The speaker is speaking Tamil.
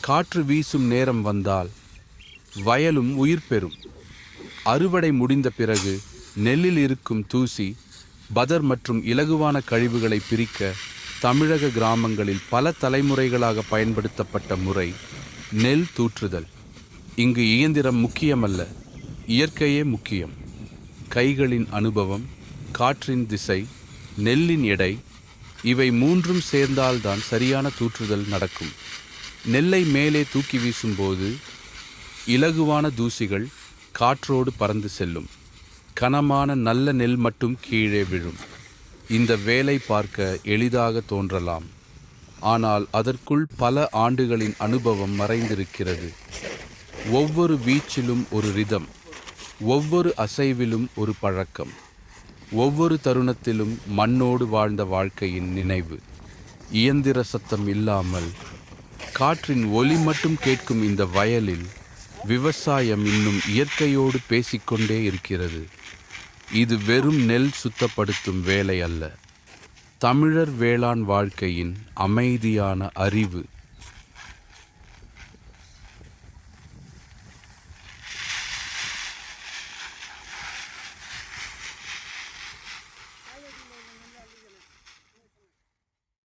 காற்று வீசும் நேரம் வந்தால் வயலும் உயிர் பெறும். அறுவடை முடிந்த பிறகு நெல்லில் இருக்கும் தூசி, பதர் மற்றும் இலகுவான கழிவுகளை பிரிக்க தமிழக கிராமங்களில் பல தலைமுறைகளாக பயன்படுத்தப்பட்ட முறை நெல் தூற்றுதல். இங்கு இயந்திரம் முக்கியமல்ல, இயற்கையே முக்கியம். கைகளின் அனுபவம், காற்றின் திசை, நெல்லின் எடை, இவை மூன்றும் சேர்ந்தால்தான் சரியான தூற்றுதல் நடக்கும். நெல்லை மேலே தூக்கி வீசும்போது இலகுவான தூசிகள் காற்றோடு பறந்து செல்லும். கனமான நல்ல நெல் மட்டும் கீழே விழும். இந்த வேலை பார்க்க எளிதாக தோன்றலாம், ஆனால் அதற்குள் பல ஆண்டுகளின் அனுபவம் மறைந்திருக்கிறது. ஒவ்வொரு வீச்சிலும் ஒரு ரிதம், ஒவ்வொரு அசைவிலும் ஒரு பழக்கம், ஒவ்வொரு தருணத்திலும் மண்ணோடு வாழ்ந்த வாழ்க்கையின் நினைவு. இயந்திர சத்தம் இல்லாமல் காற்றின் ஒலி மட்டும் கேட்கும் இந்த வயலில் விவசாயம் இன்னும் இயற்கையோடு பேசிக்கொண்டே இருக்கிறது. இது வெறும் நெல் சுத்தப்படுத்தும் வேலை அல்ல, தமிழர் வேளாண் வாழ்க்கையின் அமைதியான அறிவு.